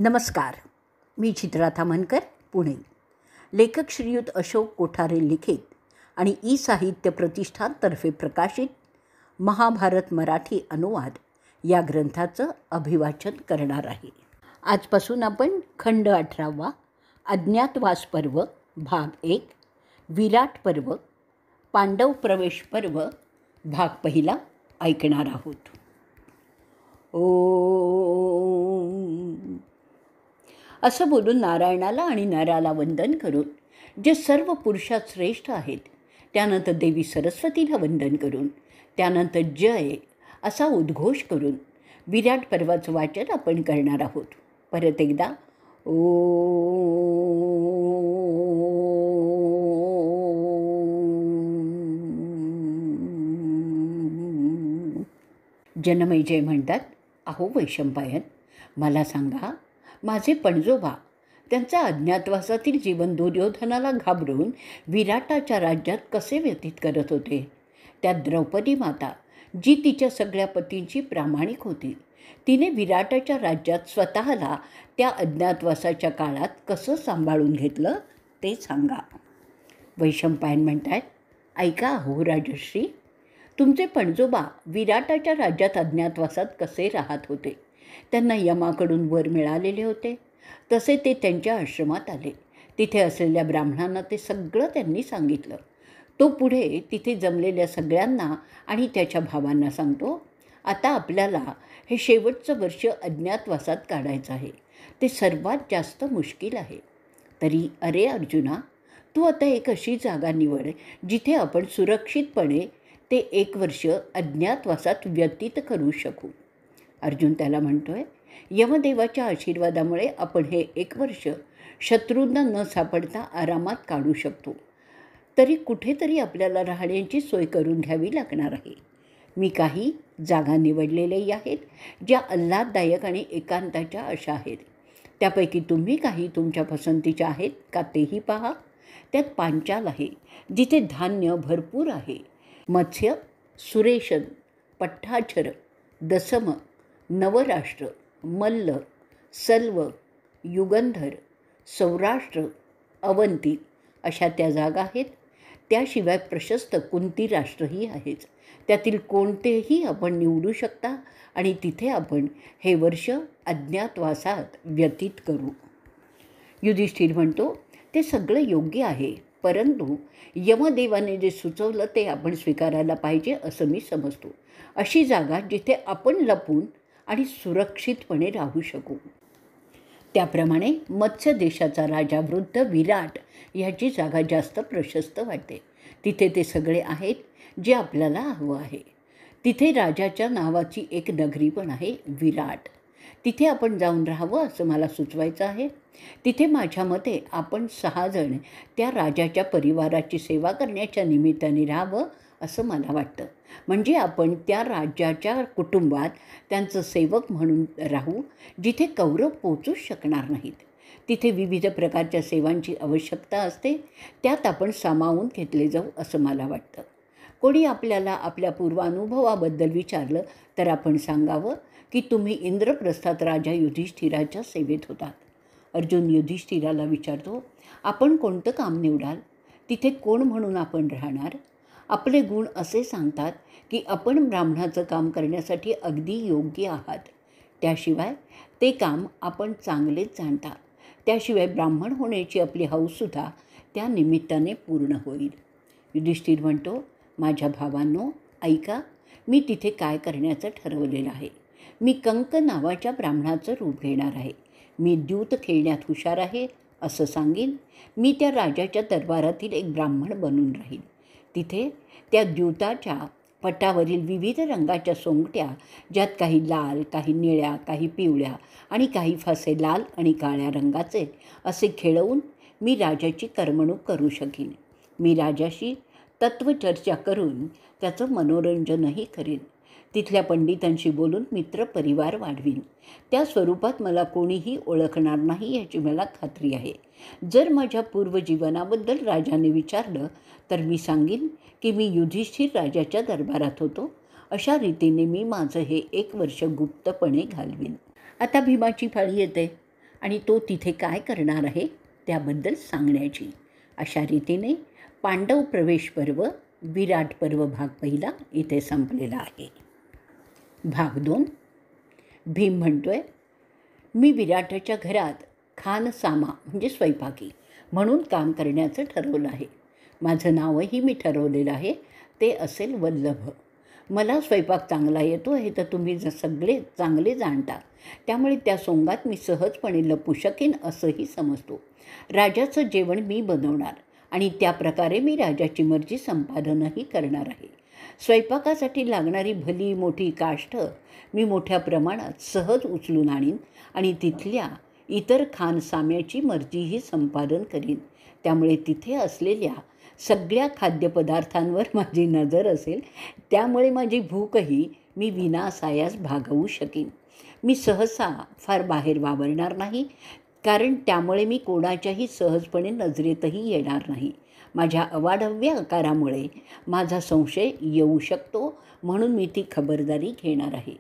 नमस्कार. मी चित्रा थामनकर, पुणे. लेखक श्रीयुत अशोक कोठारे लिखित आणि ई साहित्य प्रतिष्ठानतर्फे प्रकाशित महाभारत मराठी अनुवाद या ग्रंथाचं अभिवाचन करणार आहे. आजपासून आपण खंड 18 अज्ञातवास पर्व भाग 1 विराट पर्व पांडव प्रवेश पर्व भाग 1 ऐकणार आहोत. असं बोलून नारायणाला आणि नराला वंदन करून, जे सर्व पुरुषात श्रेष्ठ आहेत, त्यानंतर देवी सरस्वतीला वंदन करून, त्यानंतर जय असा उद्घोष करून विराट पर्वाचं वाचन आपण करणार आहोत. परत एकदा जनमेजय म्हणतात, अहो वैशंपायन, मला सांगा, माझे पणजोबा त्यांचा अज्ञातवासातील जीवन दुर्योधनाला घाबरून विराटाच्या राज्यात कसे व्यतीत करत होते. त्यात द्रौपदी माता, जी तिच्या सगळ्या पतींची प्रामाणिक होती, तिने विराटाच्या राज्यात स्वतःला त्या अज्ञातवासाच्या काळात कसं सांभाळून घेतलं ते सांगा. वैशंपायन म्हणतात, ऐका अहो राजश्री, तुमचे पणजोबा विराटाच्या राज्यात अज्ञातवासात कसे राहत होते. त्यांना यमाकडून वर मिळालेले होते. तसे ते त्यांच्या आश्रमात आले. तिथे असलेल्या ब्राह्मणांना ते सगळं त्यांनी सांगितलं. तो पुढे तिथे जमलेल्या सगळ्यांना आणि त्याच्या भावांना सांगतो, आता आपल्याला हे शेवटचं वर्ष अज्ञातवासात काढायचं आहे. ते सर्वात जास्त मुश्किल आहे. तरी अरे अर्जुना, तू आता एक अशी जागा निवड जिथे आपण सुरक्षितपणे ते 1 वर्ष अज्ञातवासात व्यतीत करू शकू. अर्जुन त्याला म्हणतोय, यमदेवाच्या आशीर्वादामुळे आपण हे 1 वर्ष शत्रूंना न सापडता आरामात काढू शकतो. तरी कुठेतरी आपल्याला राहण्याची सोय करून घ्यावी लागणार आहे. मी काही जागा निवडलेल्याही आहेत, ज्या आल्हाददायक आणि एकांताच्या अशा आहेत. त्यापैकी तुम्ही काही तुमच्या पसंतीच्या आहेत का तेही पहा. त्यात पांचाल आहे, जिथे धान्य भरपूर आहे. मत्स्य, सुरेशन, पट्टाछर, दसम, नवराष्ट्र, मल्ल, सल्व, युगंधर, सौराष्ट्र, अवंती अशा त्या जागा आहेत. त्याशिवाय प्रशस्त कुंती राष्ट्रही आहेच. त्यातील कोणतेही आपण निवडू शकता आणि तिथे आपण हे वर्ष अज्ञातवासात व्यतीत करू. युधिष्ठिर म्हणतो, ते सगळं योग्य आहे, परंतु यमदेवाने जे सुचवलं ते आपण स्वीकारायला पाहिजे असं मी समजतो. अशी जागा जिथे आपण लपून आणि सुरक्षितपणे राहू शकू. त्याप्रमाणे मत्स्य देशाचा राजा वृद्ध विराट ह्याची जागा जास्त प्रशस्त वाटते. तिथे ते सगळे आहेत जे आपल्याला हवं आहे. तिथे राजाच्या नावाची एक नगरी पण आहे, विराट. तिथे आपण जाऊन राहावं असं मला सुचवायचं आहे. तिथे माझ्या मते आपण 6 जण त्या राजाच्या परिवाराची सेवा करण्याच्या निमित्ताने राहावं असं मला वाटतं. म्हणजे आपण त्या राज्याच्या कुटुंबात त्यांचं सेवक म्हणून राहू, जिथे कौरव पोचूच शकणार नाहीत. तिथे विविध प्रकारच्या सेवांची आवश्यकता असते. त्यात आपण सामावून घेतले जाऊ असं मला वाटतं. कोणी आपल्याला आपल्या पूर्वानुभवाबद्दल विचारलं तर आपण सांगावं की तुम्ही इंद्रप्रस्थात राजा युधिष्ठिराच्या सेवेत होतात. अर्जुन युधिष्ठिराला विचारतो, आपण कोणतं काम निवडाल? तिथे कोण म्हणून आपण राहणार? आपले गुण असे सांगतात की आपण ब्राह्मणाचं काम करण्यासाठी अगदी योग्य आहात. त्याशिवाय ते काम आपण चांगलेच जाणता. त्याशिवाय ब्राह्मण होण्याची आपली हौससुद्धा त्या निमित्ताने पूर्ण होईल. युधिष्ठिर म्हणतो, माझ्या भावांनो, ऐका, मी तिथे काय करण्याचं ठरवलेलं आहे. मी कंक नावाच्या ब्राह्मणाचं रूप घेणार आहे. मी द्यूत खेळण्यात हुशार आहे असं सांगीन. मी त्या राजाच्या दरबारातील एक ब्राह्मण बनून राहीन. तिथे त्या द्यूताच्या पटावरील विविध रंगाच्या सोंगट्या, ज्यात काही लाल, काही निळ्या, काही पिवळ्या आणि काही फासे लाल आणि काळ्या रंगाचे असे खेळवून मी राजाची करमणूक करू शकीन. मी राजाशी तत्वचर्चा करून त्याचं मनोरंजनही करीन. तिथल्या पंडितांशी बोलून मित्रपरिवार वाढवीन. त्या स्वरूपात मला कोणीही ओळखणार नाही याची मला खात्री आहे. जर माझ्या पूर्वजीवनाबद्दल राजाने विचारलं तर मी सांगीन की मी युधिष्ठिर राजाच्या दरबारात होतो. अशा रीतीने मी माझं हे 1 वर्ष गुप्तपणे घालवीन. आता भीमाची पाळी येते. आणि तो तिथे काय करणार आहे त्याबद्दल सांगण्याची. अशा रीतीने पांडव प्रवेश पर्व, विराट पर्व भाग पहिला इथे संपलेला आहे. भाग 2. भीम म्हणतोय, मी विराटाच्या घरात खानसामा म्हणजे स्वयंपाकी म्हणून काम करण्याचं ठरवलं आहे. माझं नावही मी ठरवलेलं आहे, ते असेल वल्लभ. मला स्वयंपाक चांगला येतो हे तर तुम्ही सगळे चांगले जाणता. त्यामुळे त्या सोंगात मी सहजपणे लपू शकेन असंही समजतो. राजाचं जेवण मी बनवणार आणि त्या प्रकारे मी राजाची मर्जी संपादनही करणार आहे. स्वयंपाकासाठी लागणारी भली मोठी काष्ठ मी मोठ्या प्रमाणात सहज उचलून आणीन आणि तिथल्या इतर खानसाम्याची मर्जीही संपादन करीन. त्यामुळे तिथे असलेल्या सगळ्या खाद्यपदार्थांवर माझी नजर असेल. त्यामुळे माझी भूकही मी विनासायास भागवू शकेन. मी सहसा फार बाहेर वावरणार नाही, कारण त्यामुळे मी कोणाच्याही सहजपणे नजरेतही येणार नाही. माझ्या अवाढव्य आकारामुळे माझा संशय येऊ शकतो, म्हणून मी ती खबरदारी घेणार आहे.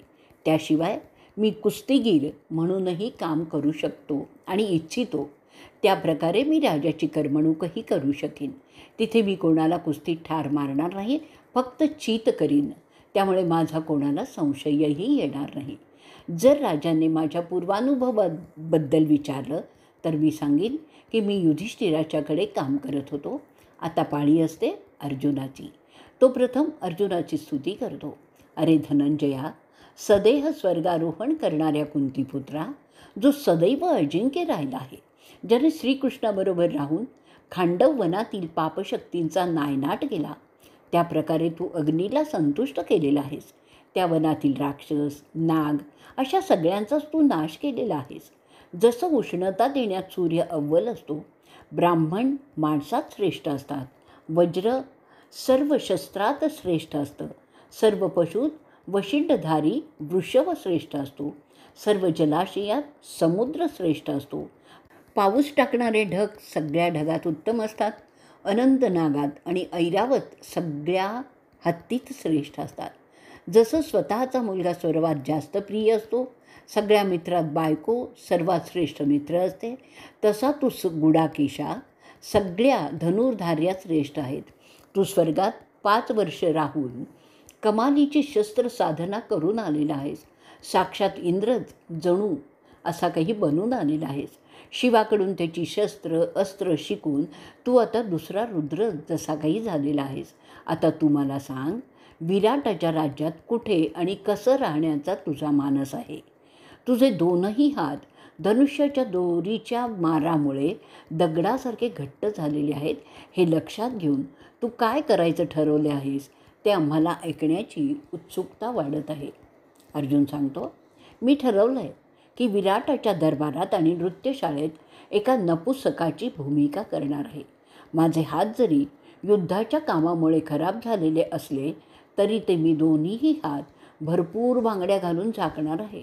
त्याशिवाय मी कुस्तीगीर म्हणूनही काम करू शकतो आणि इच्छितो त्या प्रकारे मी राजाची करमणूकही करू शकेन. तिथे मी कोणाला कुस्तीत ठार मारणार नाही, फक्त चीत करीन. त्यामुळे माझा कोणाला संशयही येणार नाही. जर राजाने माझ्या पूर्वानुभवाबद्दल विचारलं तर मी सांगेन की मी युधिष्ठिराच्याकडे काम करत होतो. आता पाळी असते अर्जुनाची. तो प्रथम अर्जुनाची स्तुती करतो. अरे धनंजया, सदेह स्वर्गारोहण करणाऱ्या कुंतीपुत्रा, जो सदैव अजिंक्य राहिला आहे, ज्याने श्रीकृष्णाबरोबर राहून खांडव वनातील पापशक्तींचा नायनाट केला, त्या प्रकारे तू अग्नीला संतुष्ट केलेला आहेस. त्या वनातील राक्षस, नाग अशा सगळ्यांचाच तू नाश केलेला आहेस. जसं उष्णता देण्यात सूर्य अव्वल असतो, ब्राह्मण माणसात श्रेष्ठ असतात, वज्र सर्व शस्त्रात श्रेष्ठ असतं, सर्व पशूत वशिंडधारी वृषभ श्रेष्ठ असतो, सर्व जलाशयात समुद्र श्रेष्ठ असतो, पाऊस टाकणारे ढग सगळ्या ढगात उत्तम असतात, अनंत नागात आणि ऐरावत सगळ्या हत्तीत श्रेष्ठ असतात. जसं स्वतःचा मुलगा सर्वात जास्त प्रिय असतो, सगळ्या मित्रात बायको सर्वात श्रेष्ठ मित्र असते, तसा तू गुडाकेशा सगळ्या धनुर्धार्यात श्रेष्ठ आहेत. तू स्वर्गात 5 वर्ष राहून कमालीची शस्त्र साधना करून आलेला आहेस. साक्षात इंद्रच जणू असा काही बनून आलेला आहेस. शिवाकडून त्याची शस्त्र अस्त्र शिकून तू आता दुसरा रुद्र जसा काही झालेला आहेस. आता तू मला सांग, विराटाच्या राज्यात कुठे आणि कसं राहण्याचा तुझा मानस आहे? तुझे दोनही हात धनुष्याच्या दोरीच्या मारामुळे दगडासारखे घट्ट झालेले आहेत. हे लक्षात घेऊन तू काय करायचं ठरवले आहेस ते आम्हाला ऐकण्याची उत्सुकता वाढत आहे. अर्जुन सांगतो, मी ठरवलं आहे की विराटाच्या दरबारात आणि नृत्यशाळेत एका नपुसकाची भूमिका करणार आहे. माझे हात जरी युद्धाच्या कामामुळे खराब झालेले असले तरी ते मी दोन्हीही हात भरपूर बांगड्या घालून झाकणार आहे.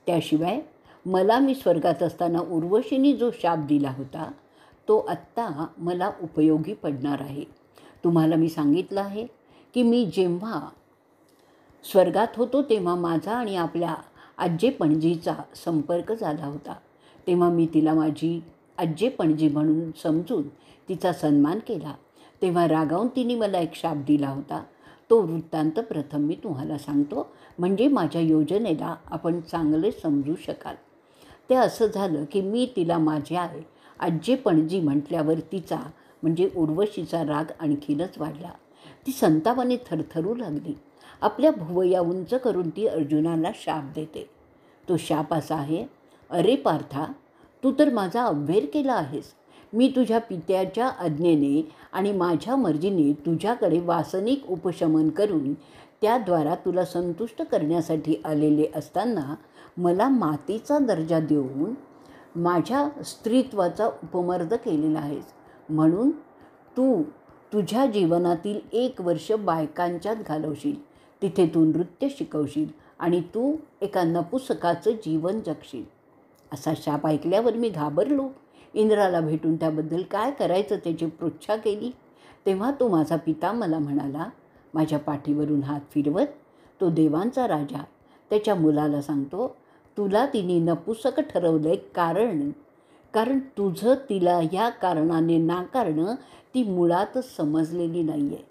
त्याशिवाय मला मी स्वर्गात असताना उर्वशीने जो शाप दिला होता तो आत्ता मला उपयोगी पडणार आहे. तुम्हाला मी सांगितलं आहे की मी जेव्हा स्वर्गात होतो तेव्हा माझा आणि आपल्या आज्जे पणजीचा संपर्क झाला होता. तेव्हा मी तिला माझी आज्जे पणजी म्हणून समजून तिचा सन्मान केला. तेव्हा रागावून तिने मला एक शाप दिला होता. तो वृत्तांत प्रथम मी तुम्हाला सांगतो, म्हणजे माझ्या योजनेला आपण चांगले समजू शकाल. ते असं झालं की मी तिला माझ्या आज्जे पणजी म्हटल्यावर तिचा म्हणजे उर्वशीचा राग आणखीनच वाढला. ती संतापाने थरथरू लागली. आपल्या भुवया उंच करून ती अर्जुनाला शाप देते. तो शाप असा आहे, अरे पार्था, तू तर माझा अव्हेर केला आहेस. मी तुझ्या पित्याच्या आज्ञेने आणि माझ्या मर्जीने तुझ्याकडे वासनिक उपशमन करून त्याद्वारा तुला संतुष्ट करण्यासाठी आलेले असताना मला मातेचा दर्जा देऊन माझ्या स्त्रीत्वाचा उपमर्द केलेला आहेस. म्हणून तू तुझ्या जीवनातील 1 वर्ष बायकांच्यात घालवशील. तिथे तू नृत्य शिकवशील आणि तू एका नपुसकाचं जीवन जगशील. असा शाप ऐकल्यावर मी घाबरलो. इंद्राला भेटून त्याबद्दल काय करायचं त्याची पृच्छा केली. तेव्हा तो माझा पिता मला म्हणाला. माझ्या पाठीवरून हात फिरवत तो देवांचा राजा त्याच्या मुलाला सांगतो, तुला तिने नपुसक ठरवलंय कारण तुझं तिला ह्या कारणाने नाकारणं ती मुळातच समजलेली नाही आहे.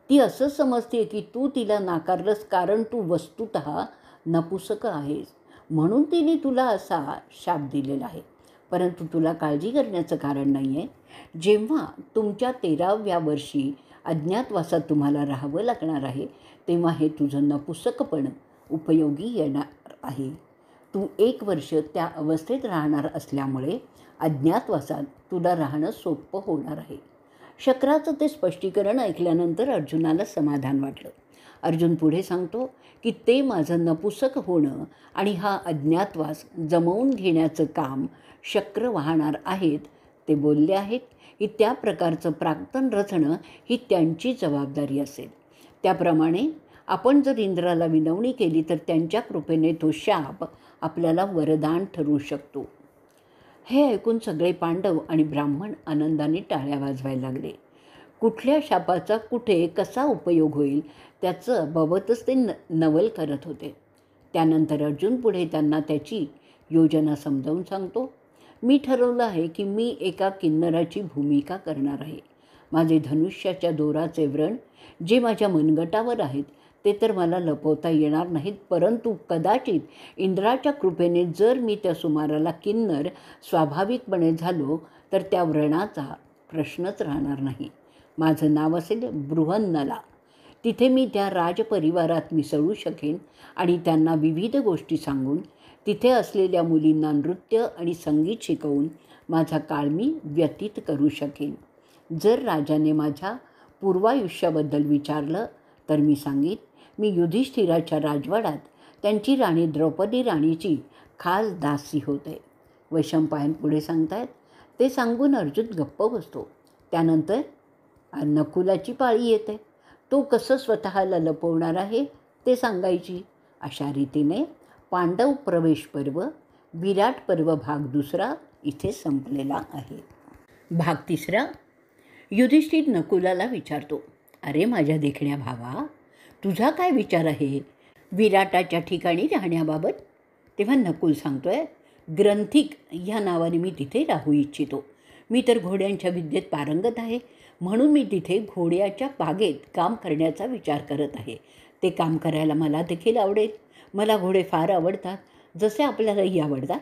ती असं समजते की तू तिला नाकारलंस कारण तू वस्तुतः नपुसक आहेस, म्हणून तिने तुला असा शाप दिलेला आहे. परंतु तुला काळजी करण्याचं कारण नाही आहे. जेव्हा तुमच्या 13व्या वर्षी अज्ञातवासात तुम्हाला राहावं लागणार आहे, तेव्हा हे तुझं नपुसकपण उपयोगी येणार आहे. तू 1 वर्ष त्या अवस्थेत राहणार असल्यामुळे अज्ञातवासात तुला राहणं सोपं होणार आहे. शक्राचं ते स्पष्टीकरण ऐकल्यानंतर अर्जुनाला समाधान वाटलं. अर्जुन पुढे सांगतो की ते माझं नपुसक होणं आणि हा अज्ञातवास जमवून घेण्याचं काम शक्र वाहणार आहेत. ते बोलले आहेत की त्या प्रकारचं प्राक्तन रचणं ही त्यांची जबाबदारी असेल. त्याप्रमाणे आपण जर इंद्राला विनवणी केली तर त्यांच्या कृपेने तो शाप आपल्याला वरदान ठरू शकतो. हे ऐकून सगळे पांडव आणि ब्राह्मण आनंदाने टाळ्या वाजवायला लागले. कुठल्या शापाचा कुठे कसा उपयोग होईल त्याचं बाबतच ते नवल करत होते. त्यानंतर अर्जुन पुढे त्यांना त्याची योजना समजावून सांगतो. मी ठरवलं आहे की मी एका किन्नराची भूमिका करणार आहे. माझे धनुष्याच्या दोराचे व्रण जे माझ्या मनगटावर आहेत ते तर मला लपवता येणार नाहीत, परंतु कदाचित इंद्राच्या कृपेने जर मी त्या सुमाराला किन्नर स्वाभाविकपणे झालो तर त्या व्रणाचा प्रश्नच राहणार नाही. माझं नाव असेल बृहन्नला. तिथे मी त्या राजपरिवारात मिसळू शकेन आणि त्यांना विविध गोष्टी सांगून तिथे असलेल्या मुलींना नृत्य आणि संगीत शिकवून माझा काळ मी व्यतीत करू शकेन. जर राजाने माझ्या पूर्वायुष्याबद्दल विचारलं तर मी सांगीन मी युधिष्ठिराच्या राजवाड्यात त्यांची राणी द्रौपदी राणीची खास दासी होते. वैशंपायन पुढे सांगतायत. ते सांगून अर्जुन गप्प बसतो. त्यानंतर नकुलाची पाळी येते. तो कसं स्वतःला लपवणार आहे ते सांगायची. अशा रीतीने पांडव प्रवेश पर्व विराट पर्व भाग 2 इथे संपलेला आहे. भाग 3 युधिष्ठिर नकुलाला विचारतो, अरे माझ्या देखण्या भावा, तुझा काय विचार आहे विराटाच्या ठिकाणी राहण्याबाबत? तेव्हा नकुल सांगतोय, ग्रंथिक ह्या नावाने मी तिथे राहू इच्छितो. मी तर घोड्यांच्या विद्येत पारंगत आहे, म्हणून मी तिथे घोड्याच्या बागेत काम करण्याचा विचार करत आहे. ते काम करायला मला देखील आवडेल. मला घोडे फार आवडतात, जसे आपल्यालाही आवडतात.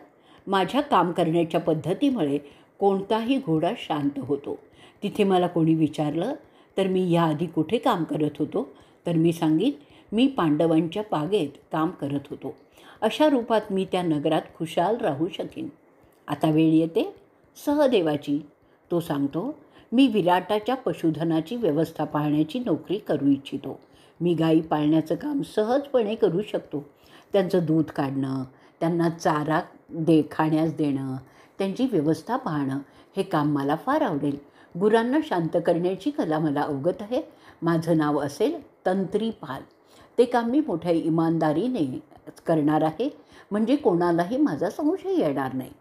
माझ्या काम करण्याच्या पद्धतीमुळे कोणताही घोडा शांत होतो. तिथे मला कोणी विचारलं तर मी याआधी कुठे काम करत होतो तर मी सांगीन मी पांडवांच्या बागेत काम करत होतो. अशा रूपात मी त्या नगरात खुशाल राहू शकेन. आता वेळ येते सहदेवाची. तो सांगतो, मी विराटाच्या पशुधनाची व्यवस्था पाहण्याची नोकरी करू इच्छितो. मी गायी पाळण्याचं काम सहजपणे करू शकतो. त्यांचं दूध काढणं, त्यांना चारा खाण्यास देणं, त्यांची व्यवस्था पाहणं हे काम मला फार आवडेल. गुरांना शांत करण्याची कला मला अवगत आहे. माझं नाव असेल तंत्रीपाल. ते काम मी मोठ्या इमानदारीने करणार आहे, म्हणजे कोणालाही माझा संशय येणार नाही.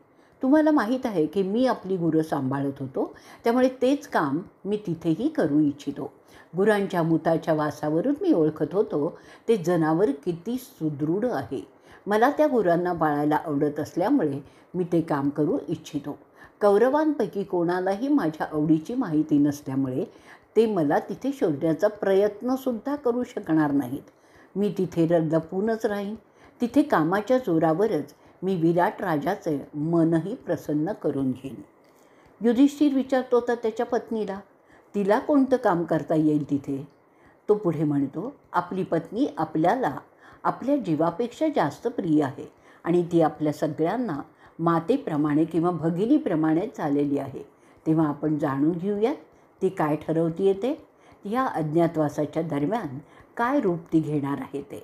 तुम्हाला माहीत आहे की मी आपली गुरं सांभाळत होतो, त्यामुळे तेच काम मी तिथेही करू इच्छितो. गुरांच्या मुताच्या वासावरून मी ओळखत होतो ते जनावर किती सुदृढ आहे. मला त्या गुरांना पाळायला आवडत असल्यामुळे मी ते काम करू इच्छितो. कौरवांपैकी कोणालाही माझ्या आवडीची माहिती नसल्यामुळे ते मला तिथे शोधण्याचा प्रयत्नसुद्धा करू शकणार नाहीत. मी तिथे लपूनच राहीन. तिथे कामाच्या जोरावरच मी विराट राजाचे मनही प्रसन्न करून घेईन. युधिष्ठिर विचारतो तर त्याच्या पत्नीला, तिला कोणतं काम करता येईल तिथे? तो पुढे म्हणतो, आपली पत्नी आपल्याला आपल्या जीवापेक्षा जास्त प्रिय आहे आणि ती आपल्या सगळ्यांना मातेप्रमाणे किंवा भगिनीप्रमाणे चाललेली आहे. तेव्हा आपण जाणून घेऊयात ती काय ठरवते ते, ह्या अज्ञातवासाच्या दरम्यान काय रूप ती घेणार आहे ते.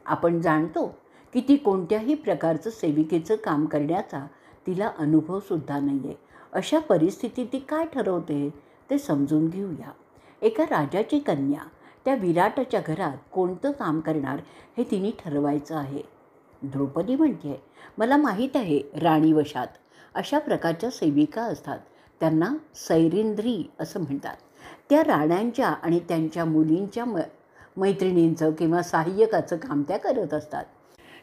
आपण जाणतो की ती कोणत्याही प्रकारचं सेविकेचं काम करण्याचा तिला अनुभवसुद्धा नाही आहे. अशा परिस्थितीत ती काय ठरवते ते समजून घेऊया. एका राजाची कन्या त्या विराटाच्या घरात कोणतं काम करणार हे तिने ठरवायचं आहे. द्रौपदी म्हणते, मला माहीत आहे राणीवशात अशा प्रकारच्या सेविका असतात, त्यांना सैरिंद्री असं म्हणतात. त्या राण्यांच्या आणि त्यांच्या मुलींच्या मैत्रिणींचं किंवा सहाय्यकाचं काम त्या करत असतात.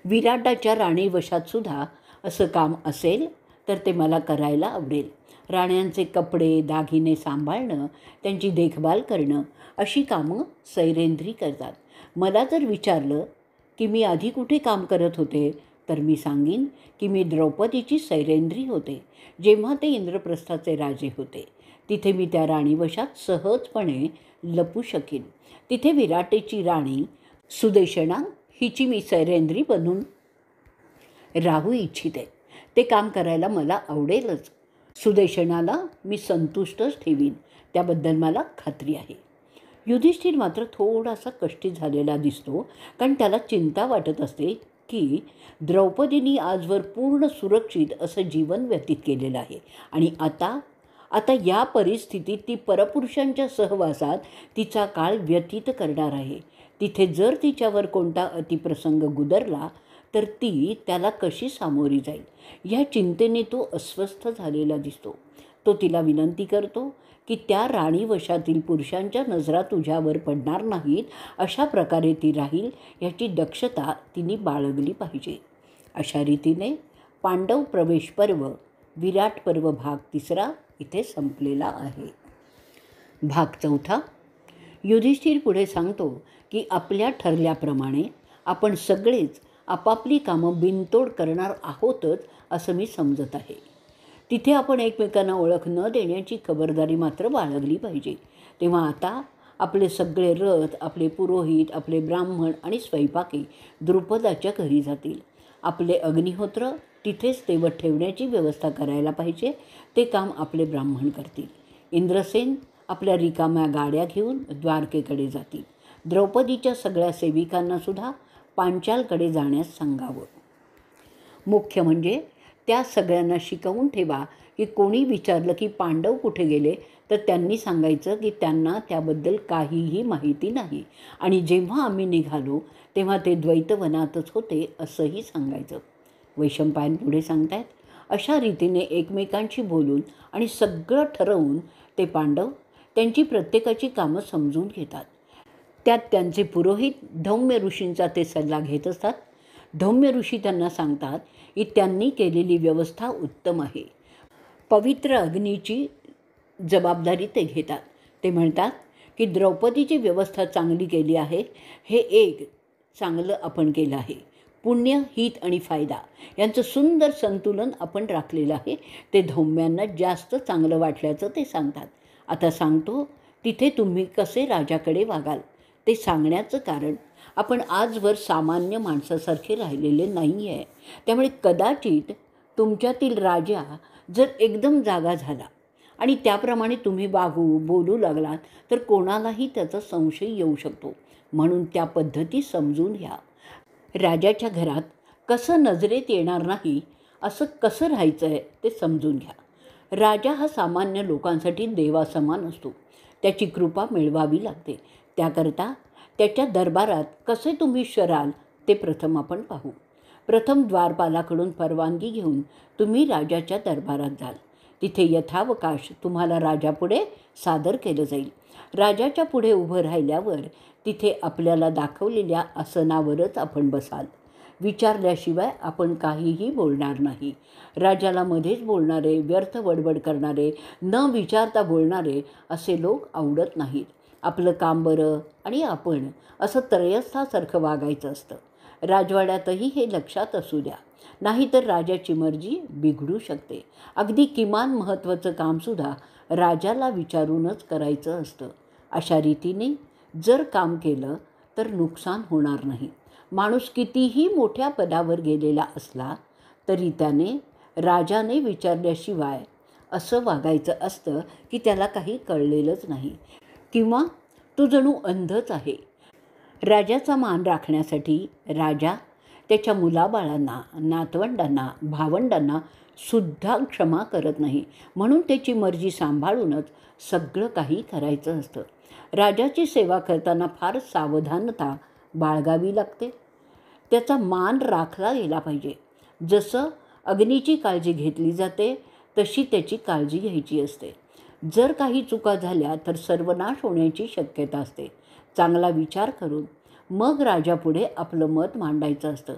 विराटाच्या राणीवशात सुद्धा असं काम असेल तर ते मला करायला आवडेल. राण्यांचे कपडे दागिने सांभाळणं, त्यांची देखभाल करणं अशी कामं सैरेंद्री करतात. मला जर विचारलं की मी आधी कुठे काम करत होते, तर मी सांगीन की मी द्रौपदीची सैरेंद्री होते. जेव्हा ते इंद्रप्रस्थाचे राजे होते तिथे मी त्या राणीवशात सहजपणे लपू शकीन. तिथे विराटेची राणी सुदेशणा हिची मी सैरेंद्री बनून राहू इच्छिते. ते काम करायला मला आवडेलच. सुदेशणाला मी संतुष्टच ठेवीन, त्याबद्दल मला खात्री आहे. युधिष्ठिर मात्र थोडासा कष्टी झालेला दिसतो, कारण त्याला चिंता वाटत असते की द्रौपदीने आजवर पूर्ण सुरक्षित असं जीवन व्यतीत केलेलं आहे आणि आता आता या परिस्थितीत ती परपुरुषांच्या सहवासात तिचा काळ व्यतीत करणार आहे. तिथे जर तिच्यावर कोणता अतिप्रसंग गुदरला तर ती त्याला कशी सामोरी जाईल, ह्या चिंतेने तो अस्वस्थ झालेला दिसतो. तो तिला विनंती करतो की त्या राणीवशातील पुरुषांच्या नजरा तुझ्यावर पडणार नाहीत, अशा प्रकारे ती राहील याची दक्षता तिने बाळगली पाहिजे. अशा रीतीने पांडव प्रवेश पर्व, विराट पर्व भाग 3 इथे संपलेला आहे. भाग 4. युधिष्ठिर पुढे सांगतो की आपल्या ठरल्याप्रमाणे आपण सगळेच आपापली कामं बिनतोड करणार आहोतच असं मी समजत आहे. तिथे आपण एकमेकांना ओळख न देण्याची खबरदारी मात्र बाळगली पाहिजे. तेव्हा आता आपले सगळे रथ, आपले पुरोहित, आपले ब्राह्मण आणि स्वयंपाकी द्रुपदाच्या घरी जातील. आपले अग्निहोत्र तिथेच तेवत ठेवण्याची व्यवस्था करायला पाहिजे. ते काम आपले ब्राह्मण करतील. इंद्रसेन आपल्या रिकाम्या गाड्या घेऊन द्वारकेकडे जातील. द्रौपदीच्या सगळ्या सेविकांनासुद्धा पांचालकडे जाण्यास सांगावं. मुख्य म्हणजे त्या सगळ्यांना शिकवून ठेवा की कोणी विचारलं की पांडव कुठे गेले तर त्यांनी सांगायचं की त्यांना त्याबद्दल काहीही माहिती नाही आणि जेव्हा आम्ही निघालो तेव्हा ते द्वैतवनातच होते असंही सांगायचं. वैशंपायन पुढे सांगतायत, अशा रीतीने एकमेकांशी बोलून आणि सगळं ठरवून ते पांडव त्यांची प्रत्येकाची कामं समजून घेतात. त्यात त्यांचे पुरोहित धौम्य ऋषींचा ते सल्ला घेत असतात. धौम्य ऋषी त्यांना सांगतात की त्यांनी केलेली व्यवस्था उत्तम आहे. पवित्र अग्नीची जबाबदारी ते घेतात. ते म्हणतात की द्रौपदीची व्यवस्था चांगली केली आहे, हे एक चांगलं आपण केलं आहे. पुण्य, हित आणि फायदा यांचं सुंदर संतुलन आपण राखलेलं आहे. ते धौम्यांना जास्त चांगलं वाटल्याचं ते सांगतात. आता सांगतो तिथे तुम्ही कसे राजाकडे वागाल ते सांगण्याचं कारण आपण आजवर सामान्य माणसासारखे राहिलेले नाही आहे. त्यामुळे कदाचित तुमच्यातील राजा जर एकदम जागा झाला आणि त्याप्रमाणे तुम्ही बोलू लागलात तर कोणालाही त्याचा संशय येऊ शकतो. म्हणून त्या पद्धती समजून घ्या. राजाच्या घरात कसं नजरेत येणार नाही असं कसं राहायचं आहे ते समजून घ्या. राजा हा सामान्य लोकांसाठी देवासमान असतो. त्याची कृपा मिळवावी लागते. त्याकरता त्याच्या दरबारात कसे तुम्ही शराल ते प्रथम आपण पाहू. प्रथम द्वारपालाकडून परवानगी घेऊन तुम्ही राजाच्या दरबारात जाल. तिथे यथावकाश तुम्हाला राजापुढे सादर केलं जाईल. राजाच्या पुढे उभं राहिल्यावर तिथे आपल्याला दाखवलेल्या आसनावरच आपण बसाल. विचारल्याशिवाय आपण काहीही बोलणार नाही. राजाला मध्येच बोलणारे, व्यर्थ बडबड करणारे, न विचारता बोलणारे असे लोक आवडत नाहीत. आपलं काम बरं आणि आपण असं त्रयस्थासारखं वागायचं असतं. राजवाड्यातही हे लक्षात असू द्या, नाहीतर राजाची मर्जी बिघडू शकते. अगदी किमान महत्त्वाचं कामसुद्धा राजाला विचारूनच करायचं असतं. अशा रीतीने जर काम केलं तर नुकसान होणार नाही. माणूस कितीही मोठ्या पदावर गेलेला असला तरी त्याने राजाने विचारल्याशिवाय असं वागायचं असतं की त्याला काही कळलेलंच नाही किंवा तो जणू अंधच आहे. राजाचा मान राखण्यासाठी राजा त्याच्या मुलाबाळांना, नातवंडांना, भावंडांना सुद्धा क्षमा करत नाही. म्हणून त्याची मर्जी सांभाळूनच सगळं काही करायचं असतं. राजाची सेवा करताना फार सावधानता बाळगावी लागते. त्याचा मान राखला गेला पाहिजे. जसं अग्नीची काळजी घेतली जाते तशी त्याची काळजी घ्यायची असते. जर काही चुका झाल्या तर सर्वनाश होण्याची शक्यता असते. चांगला विचार करून मग राजापुढे आपलं मत मांडायचं असतं.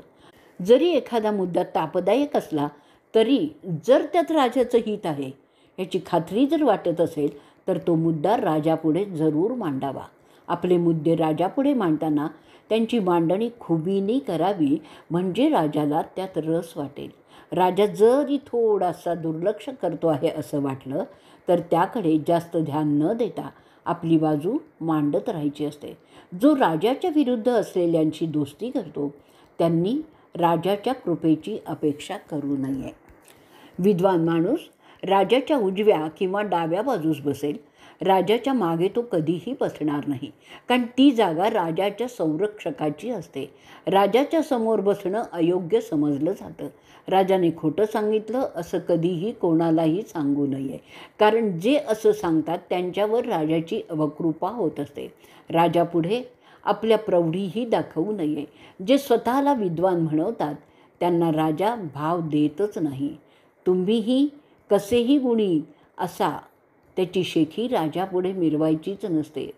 जरी एखादा मुद्दा तापदायक असला तरी जर त्यात राजाचं हित आहे याची खात्री जर वाटत असेल तर तो मुद्दा राजापुढे जरूर मांडावा. आपले मुद्दे राजापुढे मांडताना त्यांची मांडणी खुबीने करावी, म्हणजे राजाला त्यात रस वाटेल. राजा जरी थोडासा दुर्लक्ष करतो आहे असं वाटलं तर त्याकडे जास्त ध्यान न देता आपली बाजू मांडत राहायची असते. जो राजाच्या विरुद्ध असलेल्यांची दोस्ती करतो त्यांनी राजाच्या कृपेची अपेक्षा करू नये. विद्वान माणूस राजाच्या उजव्या किंवा डाव्या बाजूस बसेल, राजाच्या मागे तो कधीही बसणार नाही, कारण ती जागा राजाच्या संरक्षकाची असते. राजाच्या समोर बसणं अयोग्य समजलं जातं. राजाने खोटं सांगितलं असं कधीही कोणालाही सांगू नये, कारण जे असं सांगतात त्यांच्यावर राजाची अवकृपा होत असते. राजापुढे आपल्या प्रौढीही दाखवू नये. जे स्वतःला विद्वान म्हणवतात त्यांना राजा भाव देतच नाही. तुम्हीही कसेही गुणी असा त्याची शेखी राजापुढे मिरवायचीच नसते.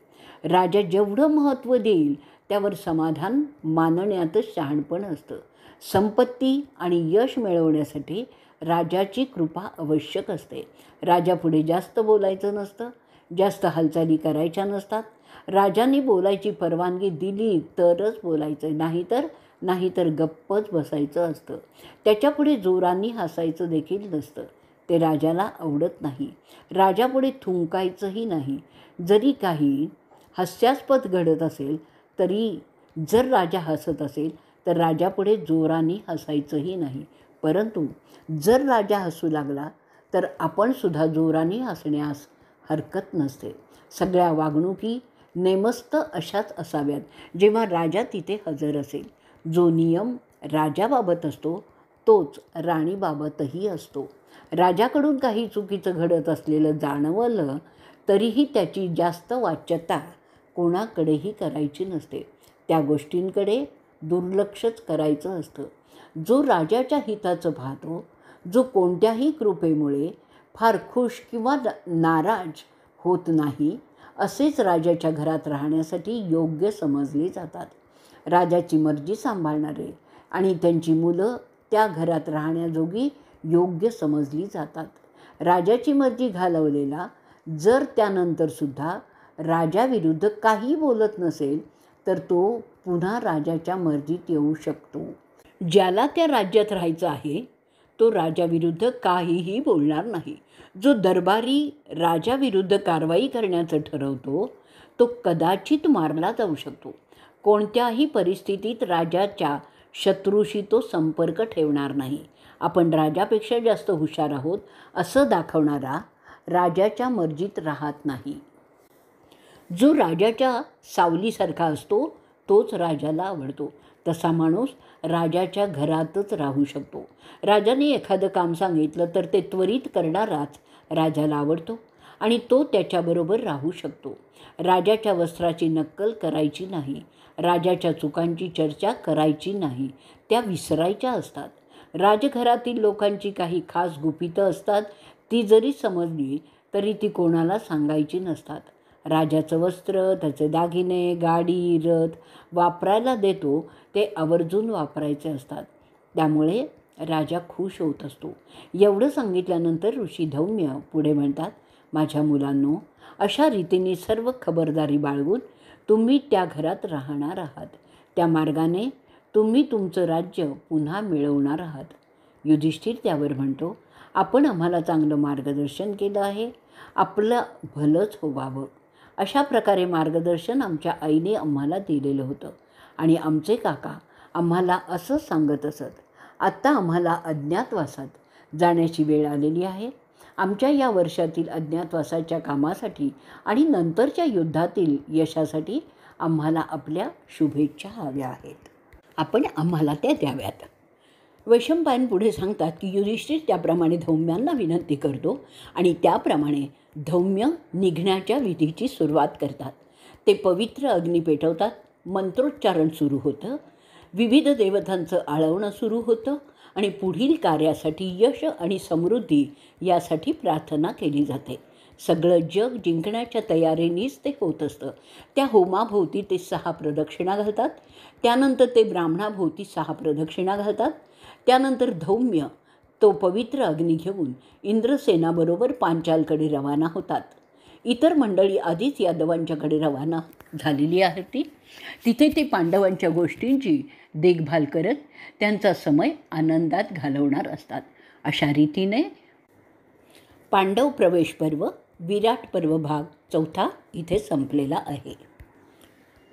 राजा जेवढं महत्त्व देईल त्यावर समाधान मानण्यातच शहाणपण असतं. संपत्ती आणि यश मिळवण्यासाठी राजाची कृपा आवश्यक असते. राजापुढे जास्त बोलायचं नसतं, जास्त हालचाली करायच्या नसतात. राजाने बोलायची परवानगी दिली तरच बोलायचं, नाहीतर गप्पच बसायचं असतं. त्याच्यापुढे जोरांनी हसायचं देखील नसतं, ते राजाला आवडत नाही. राजापुढे थुंकायचंही नाही. जरी काही हास्यास्पद घडत असेल तरी जर राजा हसत असेल तर राजापुढे जोराने हसायचंही नाही. परंतु जर राजा हसू लागला तर आपण सुद्धा जोराने हसण्यास हरकत नसते. सगळ्या वागणुकी नेमस्त अशाच असाव्यात जेव्हा राजा तिथे हजर असेल. जो नियम राजाबाबत असतो तोच राणीबाबतही असतो. राजाकडून काही चुकीचं घडत असलेलं जाणवलं तरीही त्याची जास्त वाच्यता कोणाकडेही करायची नसते. त्या गोष्टींकडे दुर्लक्षच करायचं असतं. जो राजाच्या हिताचं पाहतो, जो कोणत्याही कृपेमुळे फार खुश किंवा नाराज होत नाही, असेच राजाच्या घरात राहण्यासाठी योग्य समजले जातात. राजाची मर्जी सांभाळणारे आणि त्यांची मुलं त्या घरात राहण्याजोगी योग्य समजली जातात. राजाची मर्जी घालवलेला जर त्यानंतरसुद्धा राजाविरुद्ध काही बोलत नसेल तर तो पुन्हा राजाच्या मर्जीत येऊ शकतो. ज्याला त्या राज्यात राहायचं आहे तो राजाविरुद्ध काहीही बोलणार नाही. जो दरबारी राजाविरुद्ध कारवाई करण्याचं ठरवतो तो कदाचित मारला जाऊ शकतो. कोणत्याही परिस्थितीत राजाच्या शत्रूशी तो संपर्क ठेवणार नाही. आपण राजापेक्षा जास्त हुशार आहोत असं दाखवणारा राजाच्या मर्जीत राहत नाही. जो राजाच्या सावलीसारखा असतो तोच राजाला आवडतो. तसा माणूस राजाच्या घरातच राहू शकतो. राजाने एखादं काम सांगितलं तर ते त्वरित करणाराच राजाला आवडतो आणि तो त्याच्याबरोबर राहू शकतो. राजाच्या वस्त्राची नक्कल करायची नाही. राजाच्या चुकांची चर्चा करायची नाही, त्या विसरायच्या असतात. राजघरातील लोकांची काही खास गुपितं असतात, ती जरी समजली तरी ती कोणाला सांगायची नसतात. राजाचं वस्त्र, त्याचे दागिने, गाडी, रथ वापरायला देतो ते आवर्जून वापरायचे असतात. त्यामुळे राजा खुश होत असतो. एवढं सांगितल्यानंतर ऋषी धौम्य पुढे म्हणतात, माझ्या मुलांनो, अशा रीतीने सर्व खबरदारी बाळगून तुम्ही त्या घरात राहणार आहात. त्या मार्गाने तुम्ही तुमचं राज्य पुन्हा मिळवणार आहात. युधिष्ठिर त्यावर म्हणतो, आपण आम्हाला चांगलं मार्गदर्शन केलं आहे. आपलं भलंच व्हावं अशा प्रकारे मार्गदर्शन आमच्या आईने आम्हाला दिलेलं होतं आणि आमचे काका आम्हाला असं सांगत असत. आत्ता आम्हाला अज्ञातवासात जाण्याची वेळ आलेली आहे. आमच्या या वर्षातील अज्ञातवासाच्या कामासाठी आणि नंतरच्या युद्धातील यशासाठी आम्हाला आपल्या शुभेच्छा हव्या आहेत. आपण आम्हाला त्या द्याव्यात. वैशंपायन पुढे सांगतात की युधिष्ठिर त्याप्रमाणे धौम्यांना विनंती करतो आणि त्याप्रमाणे धौम्य निघण्याच्या विधीची सुरुवात करतात. ते पवित्र अग्नी पेटवतात. मंत्रोच्चारण सुरू होतं. विविध देवतांचं आळवणं सुरू होतं आणि पुढील कार्यासाठी यश आणि समृद्धी यासाठी प्रार्थना केली जाते. सगळं जग जिंकण्याच्या तयारीनेच ते होत असतं. त्या होमाभोवती ते 6 प्रदक्षिणा घालतात. त्यानंतर ते ब्राह्मणाभोवती 6 प्रदक्षिणा घालतात. त्यानंतर धौम्य तो पवित्र अग्नी घेऊन इंद्रसेनाबरोबर पांचालकडे रवाना होतात. इतर मंडळी आधीच यादवांच्याकडे रवाना झालेली आहे. तिथे ते पांडवांच्या गोष्टींची देखभाल करत त्यांचा समय आनंदात घालवणार असतात. अशा रीतीने पांडव प्रवेश पर्व, विराट पर्व भाग 4 इथे संपलेला आहे.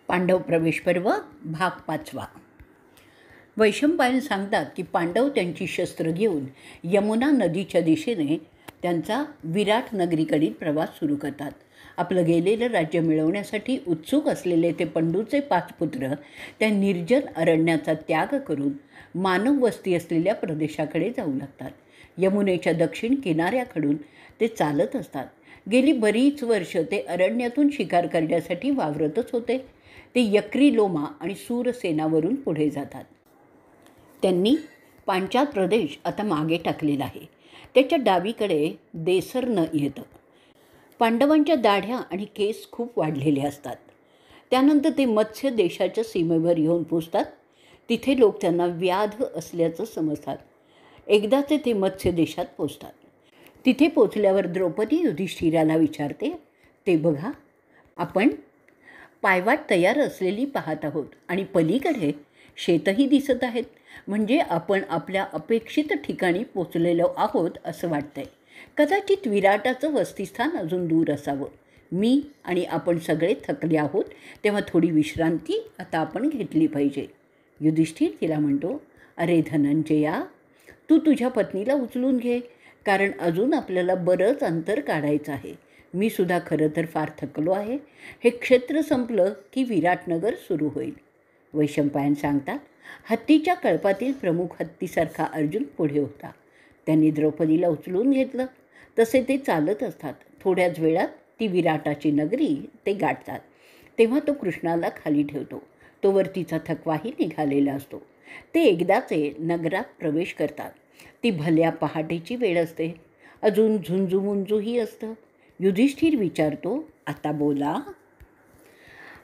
पांडव प्रवेश पर्व भाग 5. वैशंपायन सांगतात की पांडव त्यांची शस्त्र घेऊन यमुना नदीच्या दिशेने त्यांचा विराट नगरीकडील प्रवास सुरू करतात. आपलं गेलेलं राज्य मिळवण्यासाठी उत्सुक असलेले ते पंडूचे 5 पुत्र त्या निर्जन अरण्याचा त्याग करून मानव वस्ती असलेल्या प्रदेशाकडे जाऊ लागतात. यमुनेच्या दक्षिण किनाऱ्याकडून ते चालत असतात. गेली बरीच वर्ष ते अरण्यातून शिकार करण्यासाठी वावरतच होते. ते यक्री लोमा आणि सूरसेनावरून पुढे जातात. त्यांनी पांचाल प्रदेश आता मागे टाकलेला आहे. त्याच्या डावीकडे देसरनं येतं. पांडवांच्या दाढ्या आणि केस खूप वाढलेले असतात. त्यानंतर ते मत्स्य देशाच्या सीमेवर येऊन पोचतात. तिथे लोक त्यांना व्याध असल्याचं समजतात. एकदाचे ते मत्स्य देशात पोचतात. तिथे पोचल्यावर द्रौपदी युधिष्ठिराला विचारते, ते बघा, आपण पायवाट तयार असलेली पाहत आहोत आणि पलीकडे शेतही दिसत आहेत. म्हणजे आपण आपल्या अपेक्षित ठिकाणी पोचलेलो आहोत असं वाटतंय. कदाचित विराटाचं वसतिस्थान अजून दूर असावं. मी आणि आपण सगळे थकले आहोत, तेव्हा थोडी विश्रांती आता आपण घेतली पाहिजे. युधिष्ठिर तिला म्हणतो, अरे धनंजया, तू तुझ्या पत्नीला उचलून घे, कारण अजून आपल्याला बरंच अंतर काढायचं आहे. मी सुद्धा खरं तर फार थकलो आहे. हे क्षेत्र संपलं की विराटनगर सुरू होईल. वैशंपायन सांगतात, हत्तीच्या कळपातील प्रमुख हत्तीसारखा अर्जुन पुढे होता. त्यांनी द्रौपदीला उचलून घेतलं. तसे ते चालत असतात. थोड्याच वेळात ती विराटाची नगरी ते गाठतात. तेव्हा तो कृष्णाला खाली ठेवतो. तोवर तिचा थकवाही निघालेला असतो. ते एकदाचे नगरात प्रवेश करतात. ती भल्या पहाटेची वेळ असते. अजून झुंजूमुंजूही असतं. युधिष्ठिर विचारतो, आता बोला,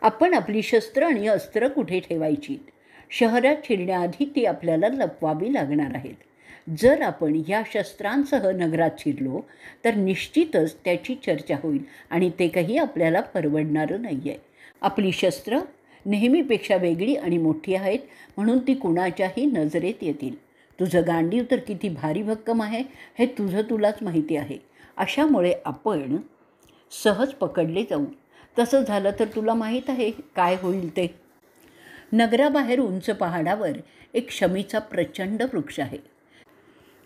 आपण आपली शस्त्र आणि अस्त्र कुठे ठेवायची? शहरात शिरण्याआधी ती आपल्याला लपवावी लागणार आहेत. जर आपण या शस्त्रांसह नगरात शिरलो तर निश्चितच त्याची चर्चा होईल आणि ते काही आपल्याला परवडणारं नाही आहे. आपली शस्त्र नेहमीपेक्षा वेगळी आणि मोठी आहेत, म्हणून ती कुणाच्याही नजरेत येतील. तुझं गांडीव तर किती भारी भक्कम आहे हे तुलाच माहिती आहे. अशामुळे आपण सहज पकडले जाऊ. तसं झालं तर तुला माहीत आहे काय होईल ते. नगराबाहेर उंच पहाडावर एक शमीचा प्रचंड वृक्ष आहे.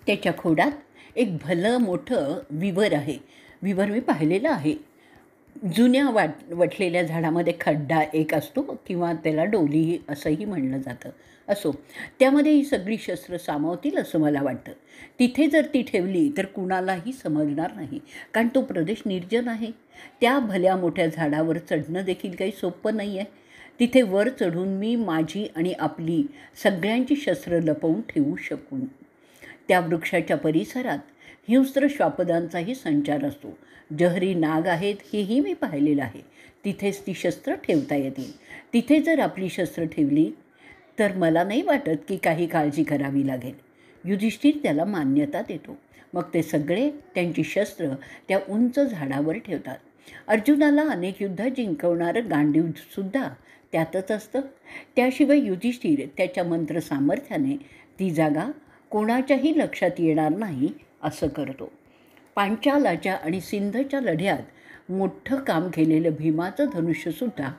त्याच्या खोडात एक भलं मोठं विवर आहे. विवर मी पाहिलेलं आहे. जुन्या वटलेल्या झाडामध्ये खड्डा एक असतो किंवा त्याला डोली असंही म्हणलं जातं. असो, त्यामध्ये ही सगळी शस्त्र सामावतील असं मला वाटतं. तिथे जर ती ठेवली तर कुणालाही समजणार नाही, कारण तो प्रदेश निर्जन आहे. त्या भल्या मोठ्या झाडावर चढणं देखील काही सोपं नाही आहे. तिथे वर चढून मी माझी आणि आपली सगळ्यांची शस्त्र लपवून ठेवू शकून. त्या वृक्षाच्या परिसरात हिंस्त्र श्वापदांचाही संचार असतो. जहरी नाग आहेत हेही मी पाहिलेलं आहे. तिथेच ती शस्त्र ठेवता येतील. तिथे जर आपली शस्त्र ठेवली तर मला नाही वाटत की काही काळजी करावी लागेल. युधिष्ठिर त्याला मान्यता देतो. मग ते सगळे त्यांची शस्त्र त्या उंच झाडावर ठेवतात. अर्जुनाला अनेक युद्ध जिंकवणारं गांडीवसुद्धा त्यातच असतं. त्याशिवाय युधिष्ठिर त्याच्या मंत्र सामर्थ्याने ती जागा कोणाच्याही लक्षात येणार नाही असं करतो. पांचालाच्या आणि सिंधच्या लढ्यात मोठं काम केलेलं भीमाचं धनुष्यसुद्धा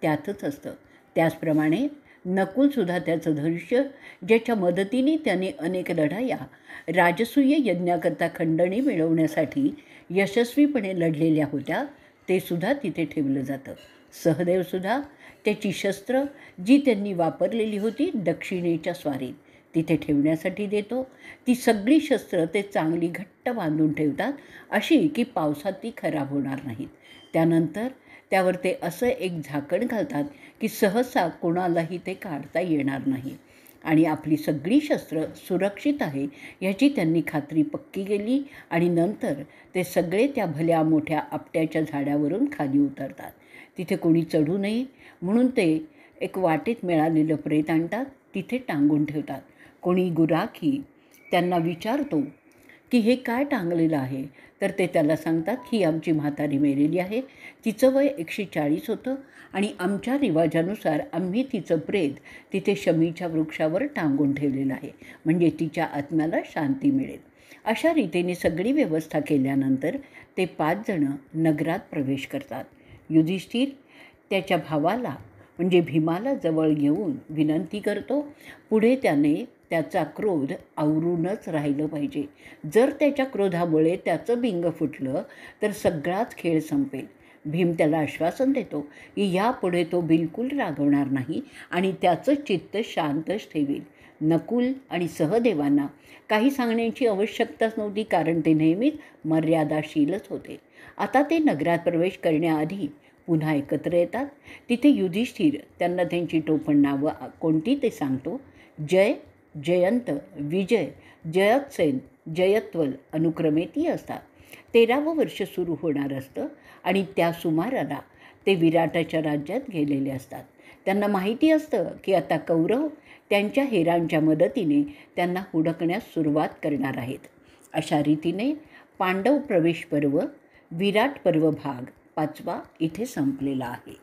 त्यातच असतं. त्याचप्रमाणे नकुलसुद्धा त्याचं धनुष्य, ज्याच्या मदतीने त्याने अनेक लढाया राजसूय यज्ञाकरता खंडणी मिळवण्यासाठी यशस्वीपणे लढलेल्या होत्या, ते सुद्धा तिथे ठेवलं जातं. सहदेवसुद्धा त्याची शस्त्र जी त्यांनी वापरलेली होती दक्षिणेच्या स्वारीत तिथे ठेवण्यासाठी देतो. ती सगळी शस्त्र ते चांगली घट्ट बांधून ठेवतात, अशी की पावसात ती खराब होणार नाहीत. त्यानंतर त्यावर ते असं एक झाकण घालतात की सहसा कोणालाही ते काढता येणार नाही. आणि आपली सगळी शस्त्र सुरक्षित आहे ह्याची त्यांनी खात्री पक्की केली आणि नंतर ते सगळे त्या भल्या मोठ्या आपट्याच्या झाडावरून खाली उतरतात. तिथे कोणी चढू नये म्हणून ते एक वाटेत मिळालेलं प्रेत आणतात, तिथे टांगून ठेवतात. कोणी गुराखी त्यांना विचारतो की हे काय टांगलेलं आहे, तर ते त्याला सांगतात की आमची म्हातारी मेलेली आहे, तिचं वय 140 होतं आणि आमच्या रिवाजानुसार आम्ही तिचं प्रेत तिथे शमीच्या वृक्षावर टांगून ठेवलेलं आहे, म्हणजे तिच्या आत्म्याला शांती मिळेल. अशा रीतीने सगळी व्यवस्था केल्यानंतर ते 5 जणं नगरात प्रवेश करतात. युधिष्ठिर त्याच्या भावाला म्हणजे भीमाला जवळ घेऊन विनंती करतो. पुढे त्याने त्याचा क्रोध आवरूनच राहिलं पाहिजे. जर त्याच्या क्रोधामुळे त्याचं बिंग फुटलं तर सगळाच खेळ संपेल. भीम त्याला आश्वासन देतो की यापुढे तो बिलकुल रागवणार नाही आणि त्याचं चित्त शांतच ठेवेल. नकुल आणि सहदेवांना काही सांगण्याची आवश्यकताच नव्हती, कारण ते नेहमीच मर्यादाशीलच होते. आता ते नगरात प्रवेश करण्याआधी पुन्हा एकत्र येतात. तिथे युधिष्ठिर त्यांना त्यांची टोपण नावं कोणती ते सांगतो. जय, जयंत, विजय, जयत्सेन, जयत्वल अनुक्रमे ती असतात. 13वं वर्ष सुरू होणार असतं आणि त्या सुमाराला ते विराटाच्या राज्यात गेलेले असतात. त्यांना माहिती असतं की आता कौरव त्यांच्या हेरांच्या मदतीने त्यांना हुडकण्यास सुरुवात करणार आहेत. अशा रीतीने पांडव प्रवेश पर्व, विराट पर्व भाग 5 इथे संपलेला आहे.